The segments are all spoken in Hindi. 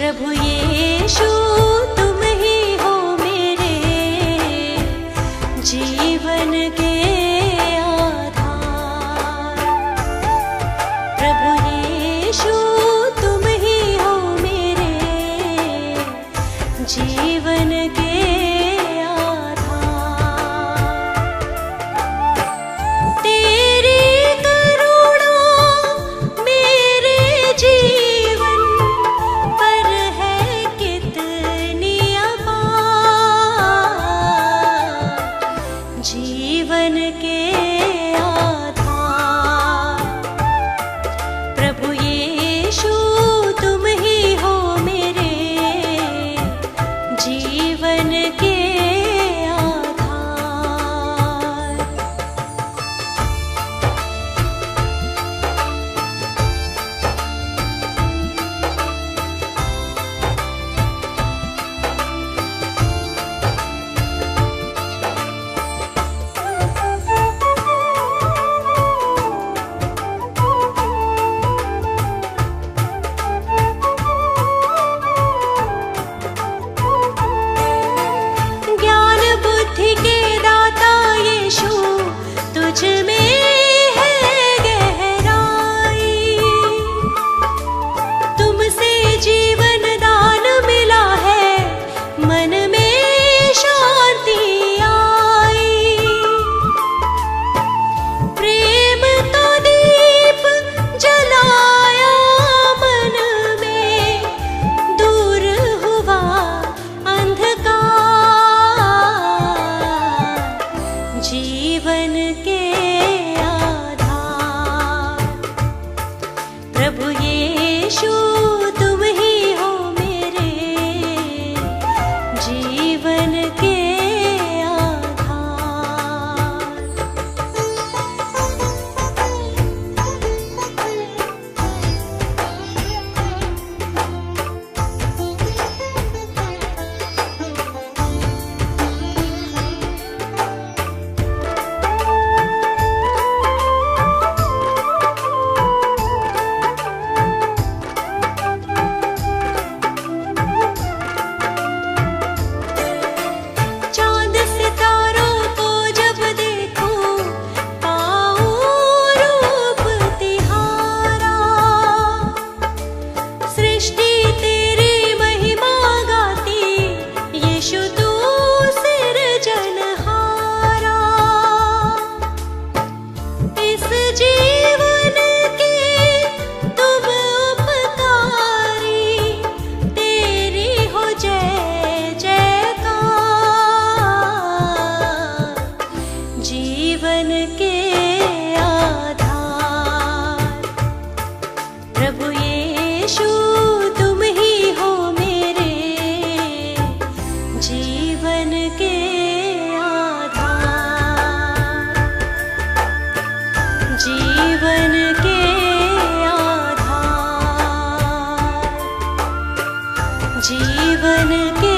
प्रभु यीशु तुम ही हो मेरे जीवन के आधार। प्रभु यीशु तुम ही हो मेरे जीवन के जीवन के आधार। प्रभु यीशु तुम ही हो मेरे जीवन के जीवन के आधार। प्रभु यीशु तुम ही हो मेरे जीवन के जीवन के आधार। प्रभु यीशु तुम ही हो मेरे जीवन के आधार। जीवन के आधार। जीवन के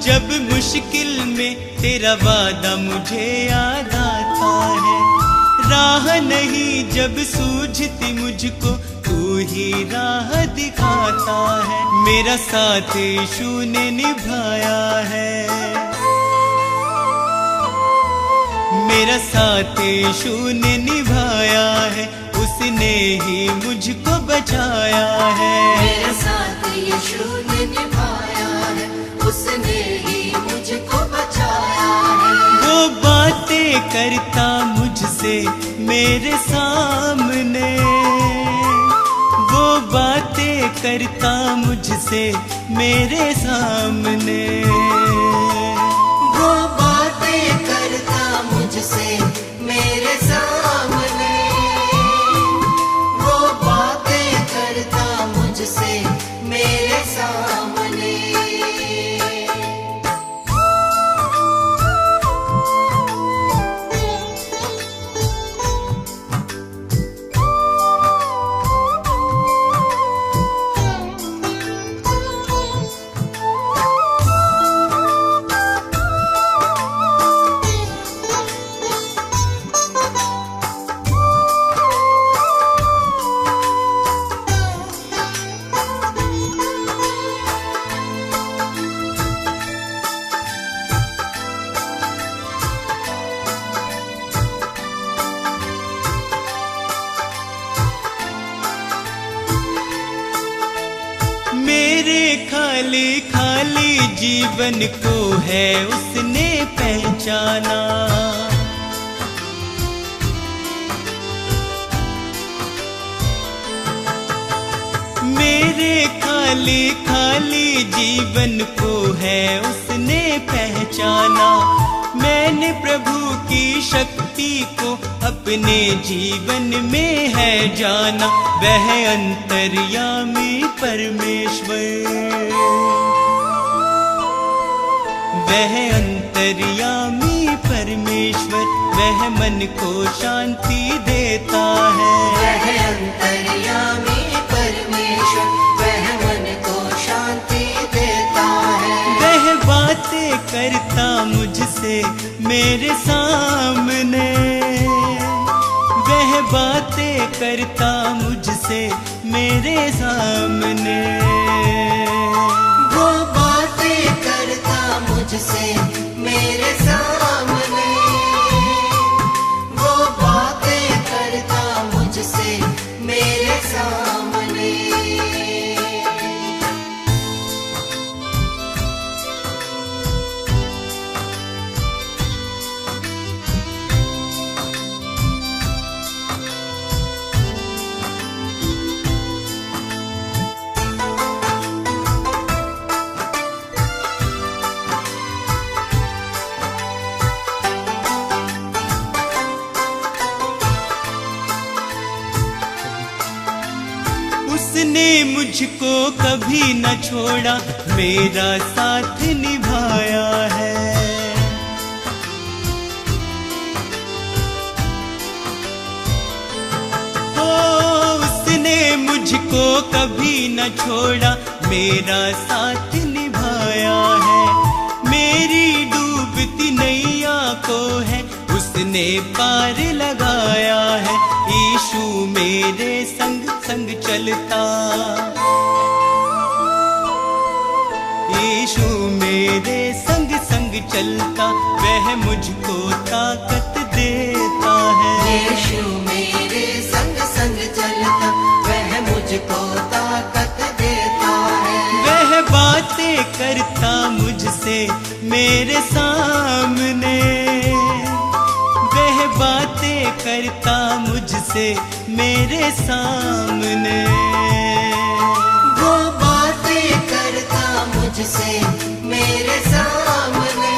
जब मुश्किल में तेरा वादा मुझे याद आता है। राह नहीं जब सूझती मुझको तू ही राह दिखाता है। मेरा साथ यीशु ने निभाया है। मेरा साथ यीशु ने निभाया है। उसने ही मुझको बचाया है। मेरा साथ यीशु ने निभाया है। उसने ही मुझको बचाया है। वो बातें करता मुझसे मेरे सामने। वो बातें करता मुझसे मेरे सामने। वो बातें करता मुझसे मेरे सामने। वो बातें करता मुझसे मेरे सामने। खाली खाली जीवन को है उसने पहचाना। मेरे खाली खाली जीवन को है उसने पहचाना। मैंने प्रभु की शक्ति को अपने जीवन में है जाना। वह अंतर्यामी परमेश्वर, वह अंतर्यामी परमेश्वर, वह मन को शांति देता है। वह अंतर्यामी परमेश्वर, वह मन को शांति देता है। वह बातें करता मुझसे मेरे सामने, वह बातें करता मुझसे मेरे सामने। वो बातें करता मुझसे मेरे सामने, वो बातें करता मुझसे मेरे सामने। उसने मुझको कभी न छोड़ा, मेरा साथ निभाया है। ओ, उसने मुझको कभी न छोड़ा, मेरा साथ निभाया है। मेरी डूबती नैया को है उसने पार लगाया है। यीशु मेरे संग संग चलता, यीशु मेरे संग संग चलता, वह मुझको ताकत देता है। यीशु मेरे संग संग चलता, वह मुझको ताकत देता है। वह बातें करता मुझसे मेरे सामने, वह बातें करता मुझसे मेरे सामने। वो बातें करता मुझसे मेरे सामने,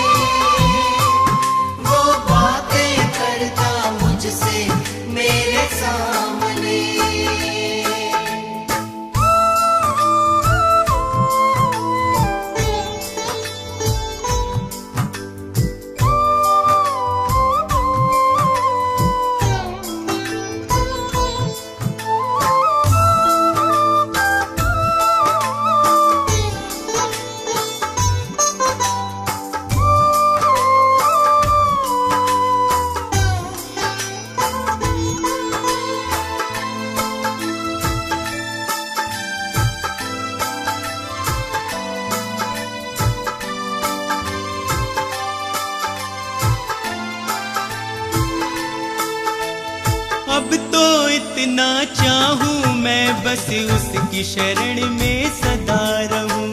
वो बातें करता मुझसे मेरे सामने। अब तो इतना चाहूं मैं बस उसकी शरण में सदा रहूं।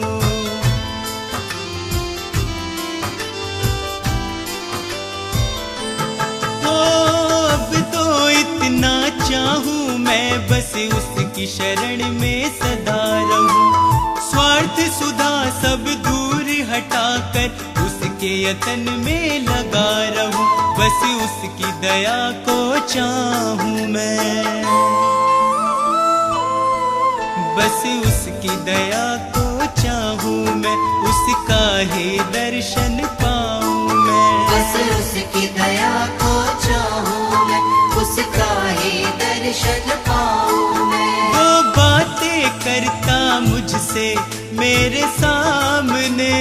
ओ, अब तो इतना चाहूं मैं बस उसकी शरण में सदा रहूं। स्वार्थ सुधा सब दूर हटाकर उसके यतन में लगा रहूं। बस उसकी दया को चाहूं मैं, बस उसकी दया को चाहूं मैं, उसका ही दर्शन पाऊं मैं। बस उसकी दया को चाहूं मैं, उसका ही दर्शन पाऊं मैं। वो बातें करता मुझसे मेरे सामने,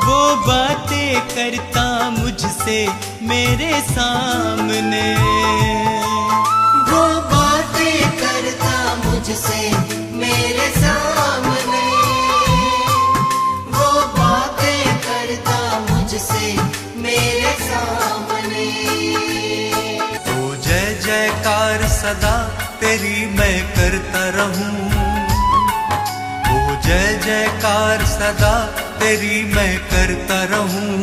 वो बातें करता मुझसे मेरे सामने। वो बातें करता मुझसे मेरे सामने, वो बातें करता मुझसे मेरे सामने। तो जय जयकार सदा तेरी मैं करता रहूं। ओ जय जयकार सदा तेरी मैं करता रहूं।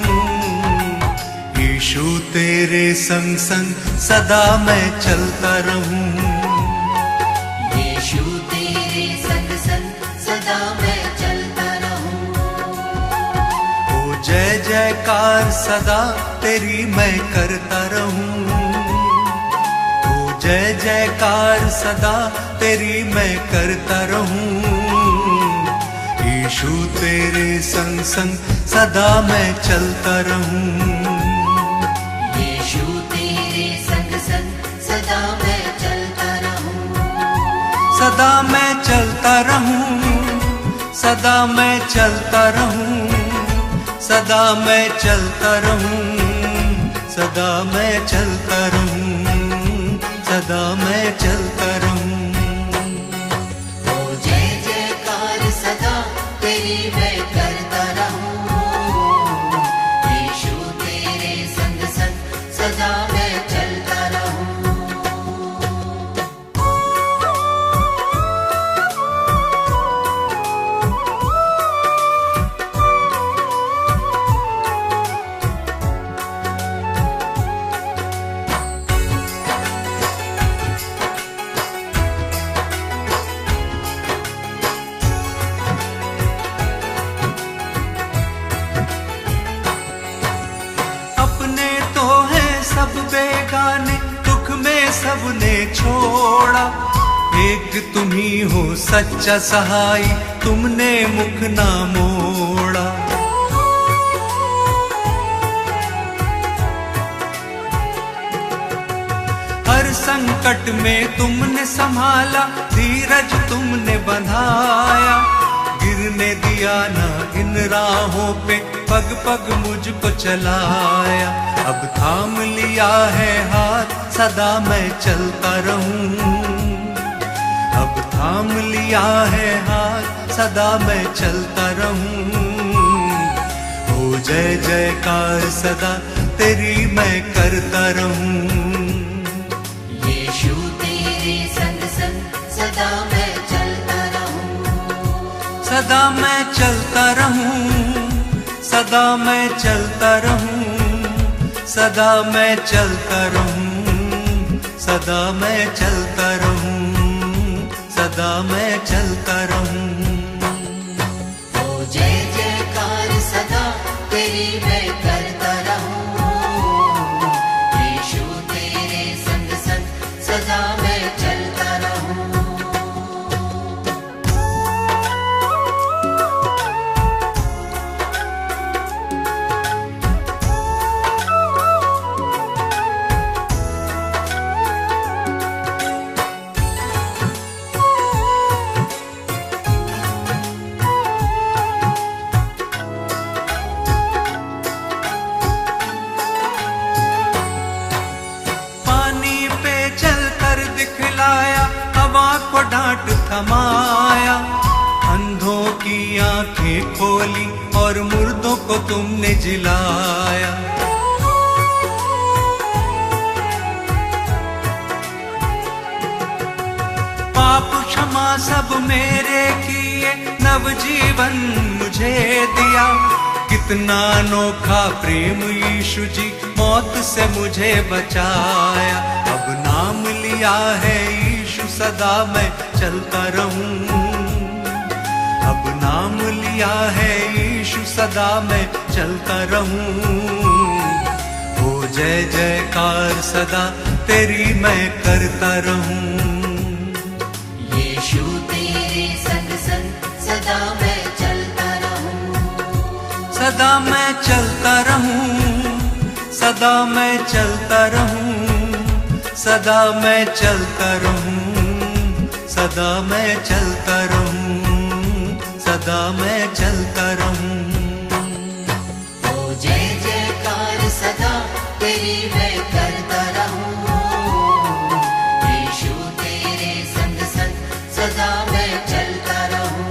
यीशु तेरे संग संग सदा मैं चलता रहूं। यीशु तेरे संग संग सदा मैं चलता रहूं। ओ जय जयकार सदा तेरी मैं करता रहूं। ओ जय जयकार सदा तेरी मैं करता रहूं। यीशु तेरे संग संग सदा मैं चलता रहूं। यीशु तेरे संग संग सदा मैं चलता रहूं। सदा मैं चलता रहूं। सदा मैं चलता रहूं। सदा मैं चलता रहूं। सदा मैं चलता रहूं। सदा मैं चलता रहूं। ओ जय जयकार सदा तेरी मैं करता रहूं। यीशु तेरे संग संग सदा मैं चलता रहूं। अपने तो हैं सब बेगाने, दुख में सबने छोड़ा। एक तुम ही हो सच्चा सहाय, तुमने मुख ना मोड़ा। हर संकट में तुमने संभाला, धीरज तुमने बंधाया। गिरने दिया ना इन राहों पे, पग पग मुझको चलाया। अब थाम लिया है हाथ, सदा मैं चलता रहूं। अब थाम लिया है हाथ, सदा मैं चलता रहूं। ओ जय जयकार सदा तेरी मैं करता रहूं। यीशु तेरे संग संग सदा मैं चलता रहूं। सदा मैं चलता रहूं। सदा मैं चलता रहूं। सदा मैं चलता रहूं। सदा मैं चलता रहूं। सदा मैं चलता रहूं। ओ जय जयकार सदा तेरी मैं करता रहूं। यीशु तेरे संग संग सदा मैं चलता रहूं। पानी पे चलकर दिखलाया, हवा को डांट थमाया। अंधों की आंखें खोली और मुर्दों को तुमने जिलाया। पाप क्षमा सब मेरे किए, नवजीवन मुझे दिया। कितना अनोखा प्रेम यीशु जी, मौत से मुझे बचाया। अब नाम लिया है यीशु, सदा मैं चलता रहूं। अब नाम लिया है यीशु, सदा मैं चलता रहूं। ओ जय जयकार सदा तेरी मैं करता रहूं। यीशु तेरे संग संग सदा मैं चलता रहूं। सदा मैं चलता रहूं। सदा मैं चलता रहूं। सदा मैं चलता रहूं। सदा मैं चलता रहूं। सदा मैं चलता रहूं। ओ जय जयकार सदा तेरी मैं करता रहूं। यीशु तेरे संग संग सदा मैं चलता रहूं।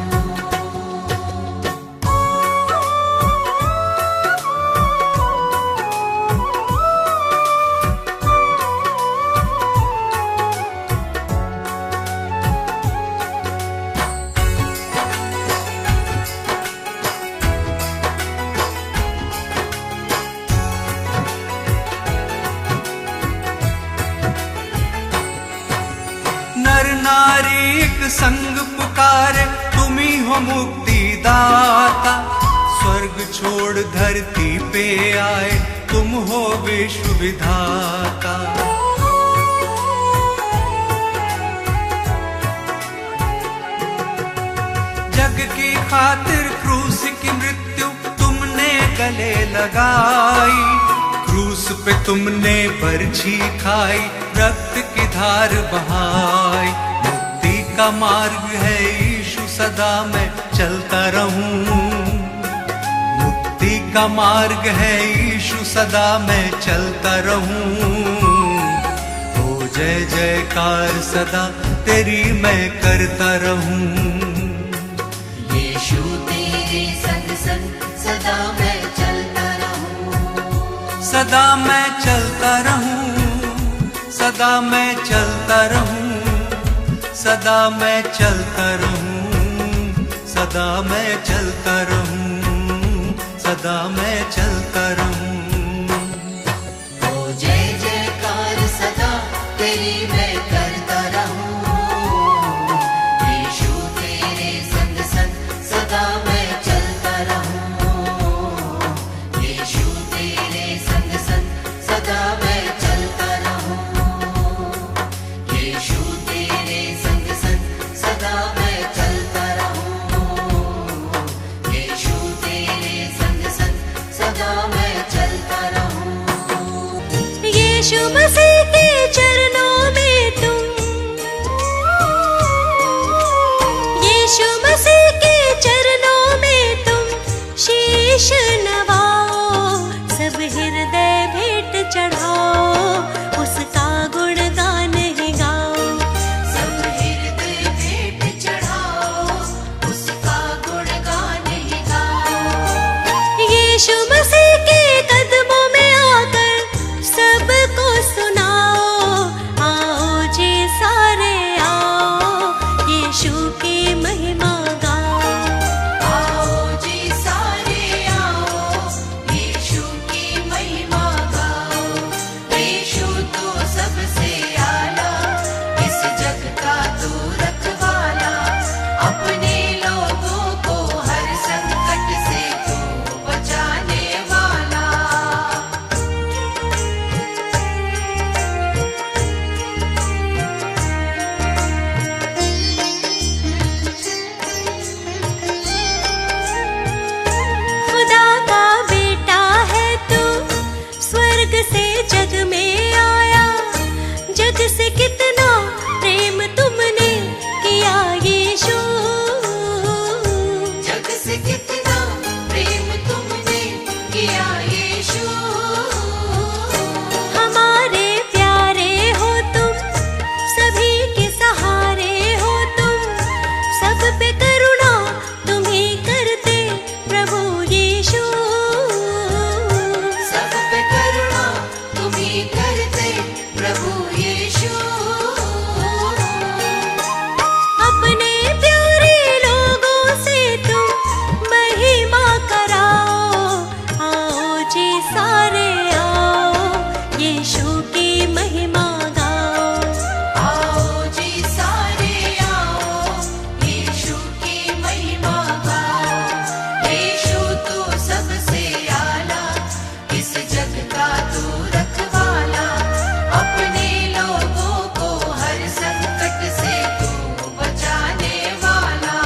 संग पुकारे, तुम ही हो मुक्ति दाता। स्वर्ग छोड़ धरती पे आए, तुम हो विश्व विधाता। जग की खातिर क्रूस की मृत्यु तुमने गले लगाई, क्रूस पे तुमने बरछी खाई, रक्त की धार बहाई। मुक्ति का मार्ग है यीशु, सदा मैं चलता रहूं। मुक्ति का मार्ग है यीशु, सदा मैं चलता रहूं। ओ जय जयकार सदा तेरी मैं करता रहूं। यीशु तेरे संग संग सदा मैं चलता रहूं। सदा मैं चलता रहूं, सदा मैं चलता रहूं, सदा मैं चलता रहूं, सदा मैं चलता रहूं, सदा मैं चलता रहूं। ओ जय जयकार सदा तेरी मैं करता रहूं। यीशु तेरे संग संग सदा मैं चलता रहूं। यीशु तेरे संग संग सदा मैं चलता रहूं। यीशु तेरे संग संग सदा मैं चलता रहूं। यीशु तेरे संग संग सदा मैं चलता रहूं। यीशु मसीह के चरणों में तुम, यीशु मसीह के चरणों में तुम शीश नवाओ। सब हृदय भेंट चढ़ाओ, उसका गुणगान ही गाओ। सब हृदय भेंट चढ़ाओ, उसका गुणगान ही गाओ। यीशु मसीह के कदमों में आकर सबको सुनाओ। आओ जी सारे आओ, यीशु की महिमा गाओ। आओ जी सारे आओ, यीशु की महिमा गाओ। यीशु तो सबसे आला, इस जग का तू रखवाला। अपने लोगों को हर संकट से तू बचाने वाला। खुदा का बेटा है तू, स्वर्ग से जग में आया। जग से कितना प्रेम तुमने किया यीशु। जग से कितना प्रेम तुमने किया यीशु। हमारे प्यारे हो तुम, सभी के सहारे हो तुम। सब पे करुणा तुम ही करते प्रभु यीशु। सब पे करुणा तुम ही करते प्रभु यीशु। अपने प्यारे लोगों से तुम महिमा कराओ। आओ जी सारे आओ, यीशु की महिमा गाओ। आओ जी सारे आओ, यीशु की महिमा गाओ। यीशु तो सबसे आला, इस जग का तू रखवाला। अपने लोगों को हर संकट से तू बचाने वाला।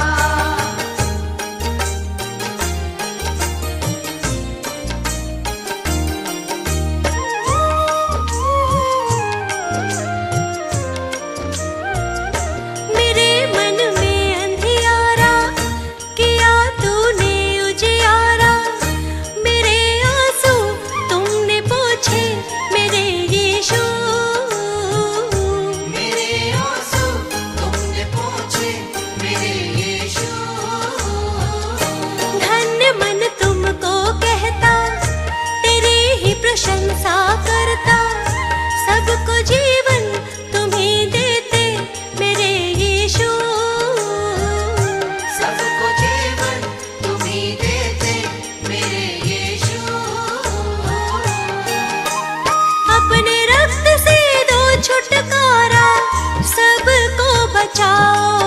मेरे मन में अंधियारा किया तूने उजियारा। मेरे आंसू तुमने पोंछे मेरे यीशु। मेरे आंसू तुमने पोंछे मेरे यीशु। धन्य मन तुमको कहता, तेरी ही प्रशंसा करता। सबको जीवन तुम ही देते मेरे यीशु। सबको जीवन तुम ही देते मेरे यीशु। अपने रक्त से दो छुटकारा, सबको बचाओ।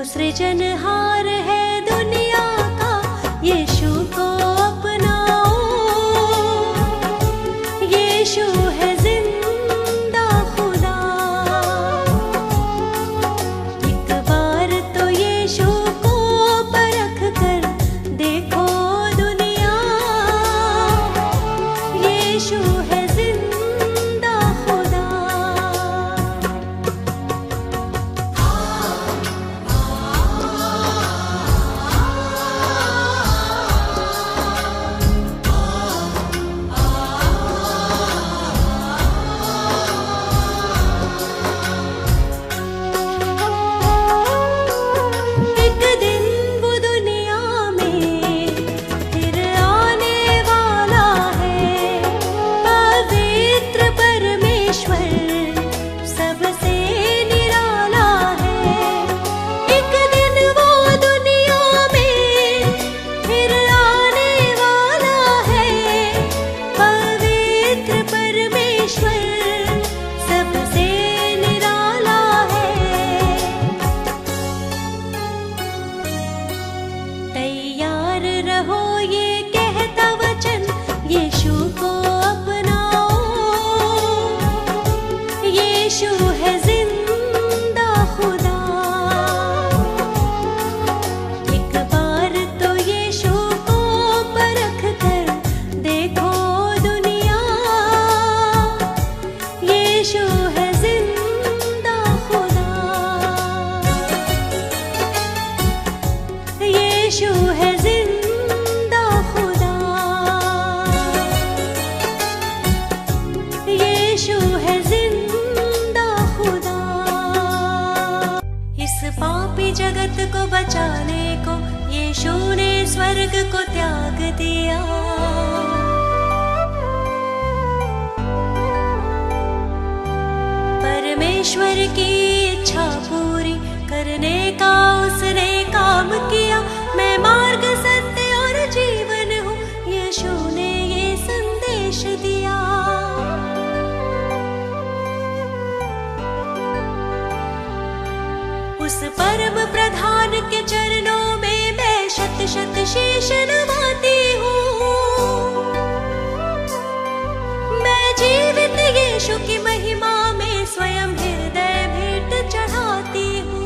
सृजनहार है दुनिया का, यीशु को अपनाओ। यीशु है जिंदा खुदा। एक बार तो यीशु को परख कर देखो दुनिया, यीशु है जिंदा खुदा। एक दिन वो दुनिया में फिर आने वाला है, पवित्र परमेश्वर सबसे निराला है। एक दिन वो दुनिया में फिर आने वाला है, पवित्र परमेश्वर सबसे निराला है। तैयार रहो ये कहता वचन, यीशु को अपनाओ। यीशु है जिंदा खुदा। एक बार तो यीशु को परख कर देखो दुनिया, यीशु है जिंदा खुदा। यीशु है जिंदा खुदा। यीशु है जिंदा खुदा। इस पापी जगत को बचाने को यीशु ने स्वर्ग को त्याग दिया। परमेश्वर की इच्छा पूरी करने का उसने काम किया। मैं मार्ग, सत्य और जीवन हूँ, यीशु ने ये संदेश दिया। उस परम प्रधान के चरणों में मैं शत शत शीश नवाती हूँ। मैं जीवित यीशु की महिमा में स्वयं हृदय भेंट चढ़ाती हूँ।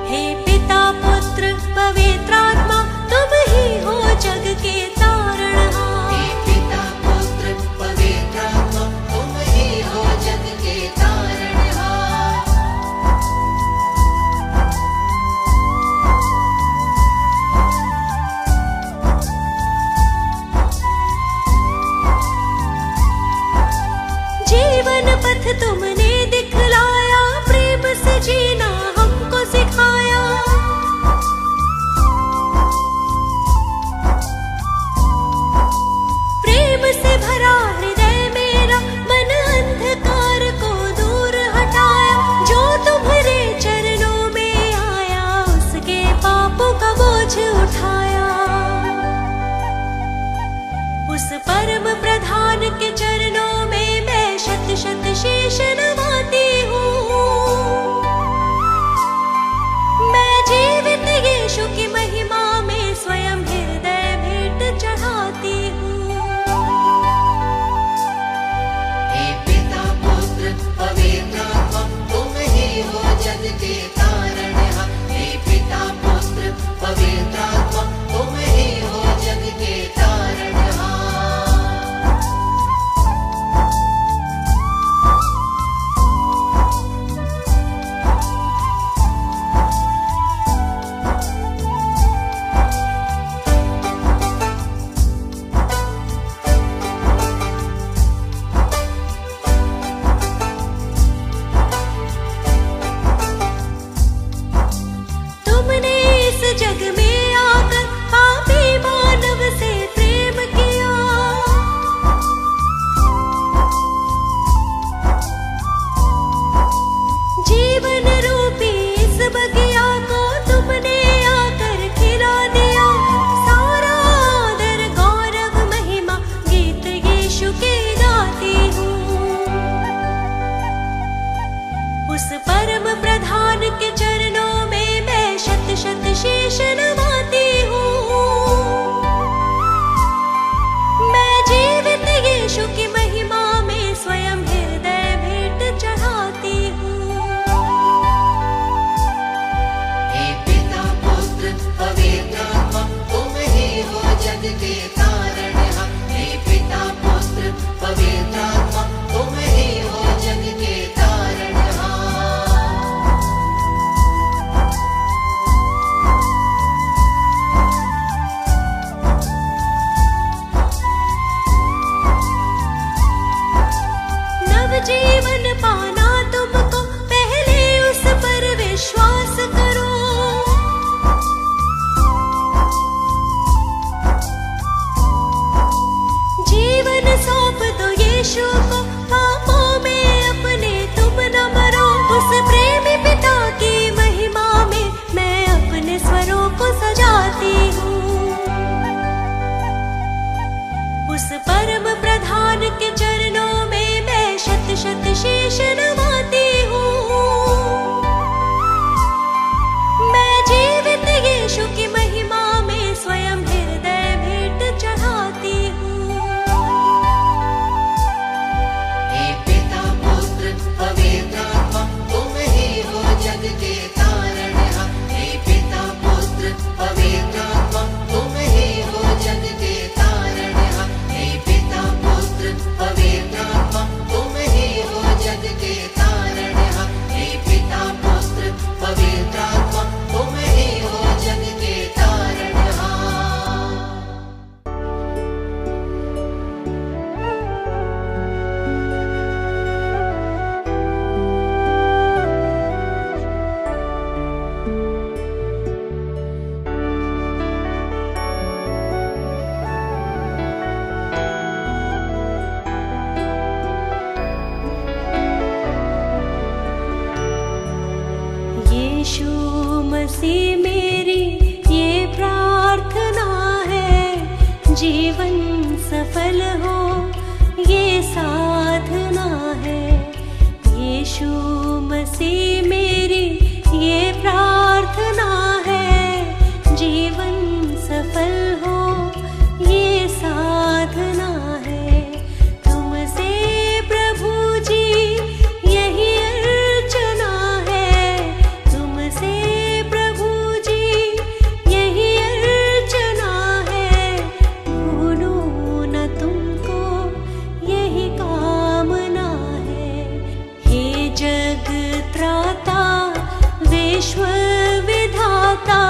हे पिता, पुत्र, पवित्र आत्मा, तुम ही हो जग के तारणहार। हे पिता, पुत्र, पवित्र आत्मा, तुम ही हो जग के तारणहार। जीवन पथ तुमने दिखलाया, प्रेम से जीना हमको सिखाया। प्रेम से भरा हृदय मेरा, मन अंधकार को दूर हटाया। जो तुम्हारे चरणों में आया, उसके पापों का बोझ उठाया। उस परम प्रधान के चरणों में मैं शत शत शीश नवाती हूँ। मैं जीवित यीशु की महिमा में स्वयं हृदय भेंट चढ़ाती हूँ। हे पिता, पुत्र, पवित्र आत्मा, तुम ही हो जग के तारणहार। हे पिता, पुत्र, पवित्र आत्मा, तुम ही हो जग के तारणहार। तुमने इस जग में आकर पापी मानव से प्रेम किया। जीवन रूपी इस बगिया को तुमने आकर खिला दिया। सारा आदर, गौरव, महिमा, गीत यीशु के गाती हूँ। उस परम प्रधान प्रधान के चरणों में मैं शत शत शीश नवाती हूँ। मैं जीवित यीशु की महिमा में स्वयं हृदय भेंट चढ़ाती हूँ। हे पिता पुत्र पवित्र आत्मा, तुम ही हो जग के तारणहार। हे पिता पुत्र पवित्र आत्मा, तुम ही हो जग के तारणहार। नवजीवन पाना तुमको, पहले उस पर विश्वास करो। जीवन सौंप दो यीशु को, पापों में अपने तुम न मरो। उस प्रेमी पिता की महिमा में मैं अपने स्वरों को सजाती हूँ। उस परम प्रधान के चरणों में मैं शत शत शीश नवाती हूँ। मैं जीवित यीशु की महिमा में स्वयं हृदय भेंट चढ़ाती हूँ। हे पिता पुत्र पवित्र आत्मा, तुम ही हो जग के तारणहार। हे पिता पुत्र पवित्र आत्मा, तुम ही हो जग के तारणहार। हे पिता पुत्र पवित्र आत्मा, तुम ही हो जग के तारणहार। हे पिता पुत्र पवित्र आत्मा, तुम ही हो जग के तारणहार। यीशु मसीह मेरी ये प्रार्थना है, जीवन सफल हो ये साधना है। यीशु मसीह मेरी ये प्रार्थना है, जीवन सफल हो ये साधना है। तुमसे प्रभु जी यही अर्चना है, तुमसे प्रभु जी यही अर्चना है। भूलूं न तुमको यही कामना है। हे जग त्राता विश्व विधाता,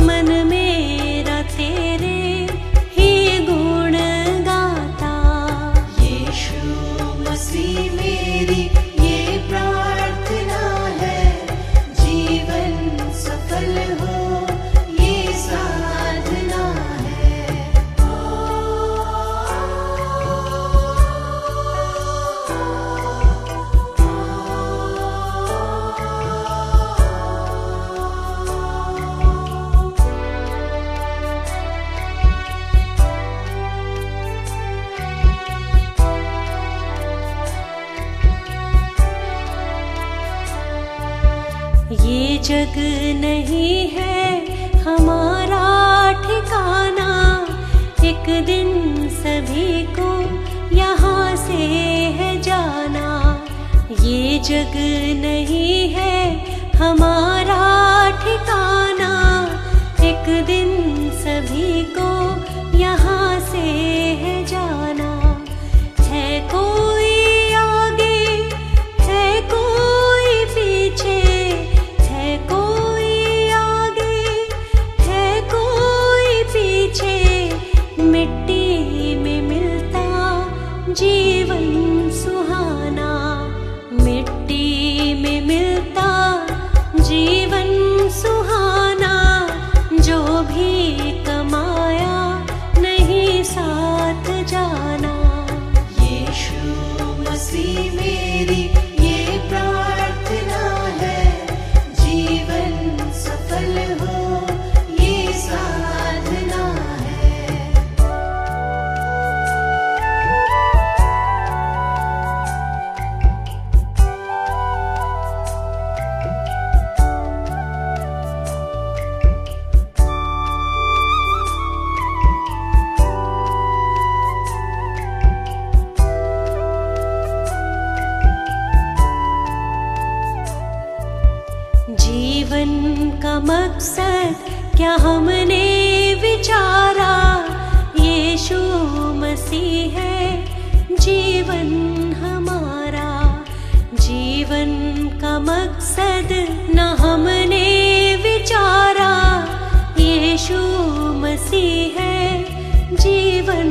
मन मेरा तेरे ही गुण गाता। यीशु मसीह मेरी ये प्रार्थना है, जीवन सफल हो ये साधना है। ये जग नहीं है हमारा ठिकाना, एक दिन सभी को यहाँ से है जाना। ये जग नहीं है हमारा ठिकाना, एक दिन सभी को यहाँ से है जाना। है कोई आगे, है कोई पीछे, है कोई आगे, है कोई पीछे। मिट्टी में मिलता जीवन सुहाना, मिट्टी में मिलता जीवन सुहाना। जो भी कमाया मकसद क्या हमने विचारा, यीशु मसीह है जीवन हमारा। जीवन का मकसद न हमने विचारा, यीशु मसीह है जीवन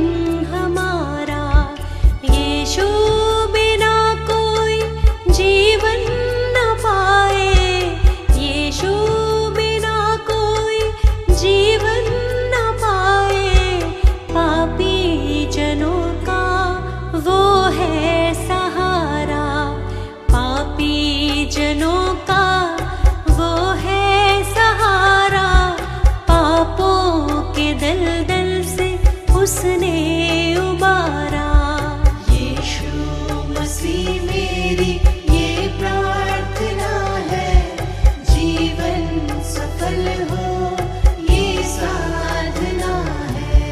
हमारा। यीशु बिना कोई जीवन न पाए, यीशु बिना कोई जीवन न पाए। पापी जनों का वो है सहारा, पापी जनों का वो है सहारा। पापों के दलदल से उसने उबारा। यीशु मसीह मेरी ये प्रार्थना है, जीवन सफल हो ये साधना है।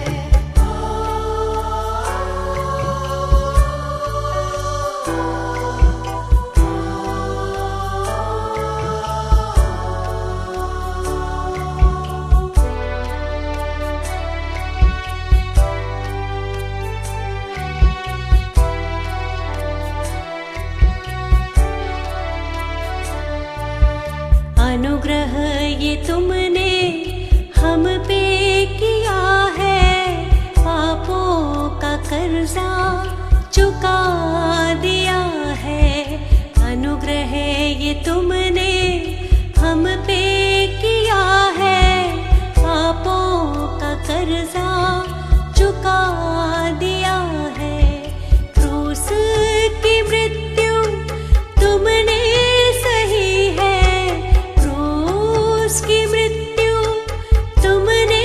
अनुग्रह ये तुमने हम पे किया है, पापों का कर्जा चुका दिया है। अनुग्रह ये तुमने हम पे किया है, पापों का कर्जा चुका दिया है। क्रूस की मृत्यु तुमने सही है, क्रूस की मृत्यु तुमने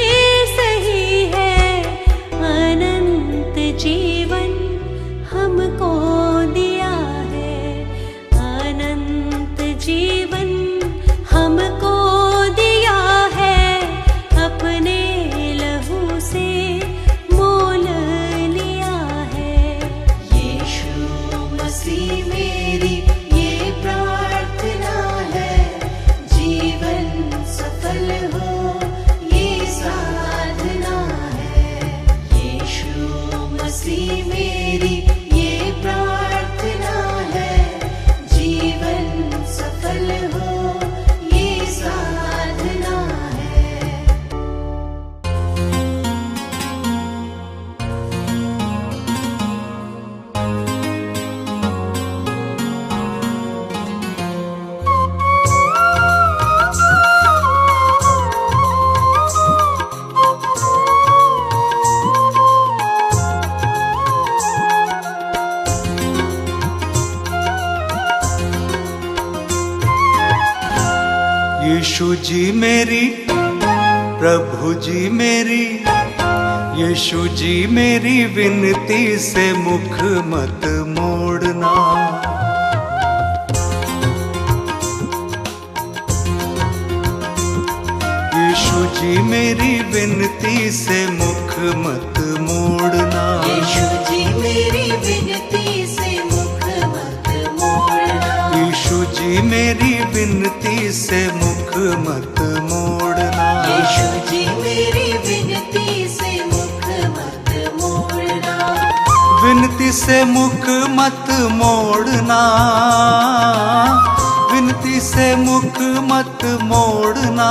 सही है। अनंत जीवन हमको दिया है, अनंत जीवन हमको दिया है। अपने लहू से मोल लिया है। यीशु मसीह मेरी ये प्रार्थना है, जीवन सफल हो ये साधना है। यीशु मसीह मेरी ये प्रार्थना है, जीवन सफल हो ये साधना है। यीशु जी मेरी, प्रभु जी मेरी, यीशु जी मेरी विनती से मुख मत मोड़ना। यीशु जी मेरी विनती से मुख मत मोड़ना। यीशु जी मेरी विनती से मुख मत मोड़ना। यीशु जी मेरी विनती से मुख मत मोड़ना। यीशु जी मेरी विनती से मुख मत मोड़ना। विनती से मुख मत मोड़ना, विनती से मुख मत मोड़ना।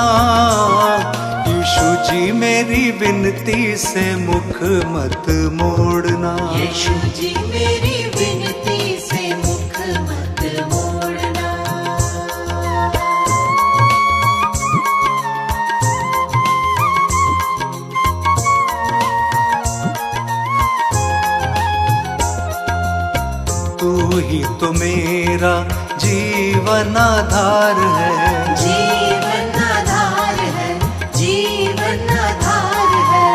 यीशु जी मेरी विनती से मुख मत मोड़ना। यीशु जी मेरी विनती से मुख मत मोड़ना। तू ही तो मेरा जीवन आधार है, जीवन आधार है, जीवन आधार है।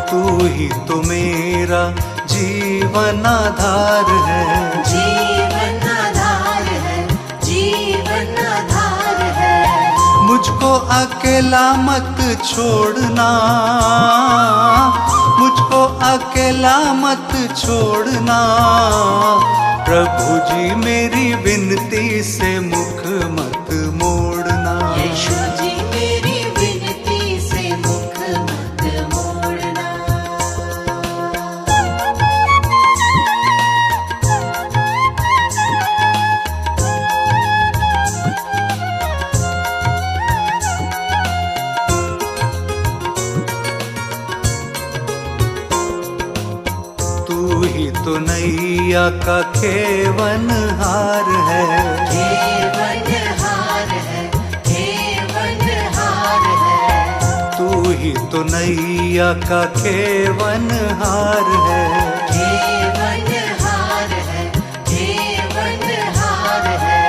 तू ही तो मेरा जीवन आधार है, जीवन आधार है, जीवन आधार है। मुझको अकेला मत छोड़ना, मुझको अकेला मत छोड़ना। प्रभु जी मेरी विनती से मुख मत मोड़ना। यीशु जी मेरी नैया का खेवनहार है। खेवनहार है, खेवनहार है। तू ही तो नैया का खेवनहार है। खेवनहार है, खेवनहार है।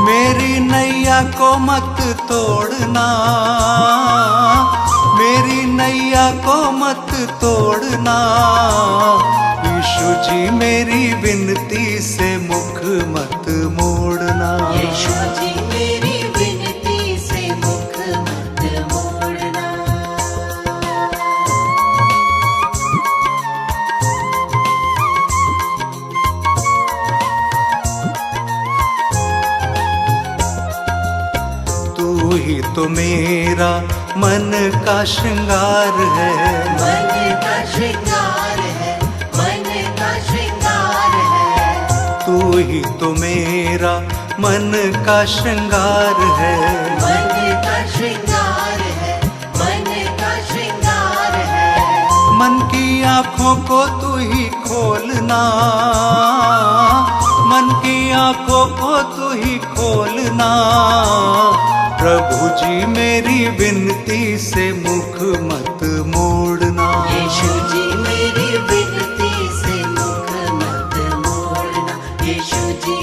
मेरी नैया को मत तोड़ना, मेरी नैया को मत तोड़ना। यीशु जी मेरी विनती से मुख मत मोड़ना। यीशु जी मेरी विनती से मुख मत मोड़ना। तू ही तो मेरा मन का श्रृंगार है। मन का श्रृंगार है, मन का श्रृंगार है। तू ही तो मेरा मन का श्रृंगार है। मन का श्रृंगार है, मन का श्रृंगार है। मन की आँखों को तू ही खोलना, मन की आँखों को तू ही खोलना। प्रभु जी मेरी विनती से मुख मत मोड़ना। यीशु जी मेरी विनती से मुख मत मोड़ना। यीशु जी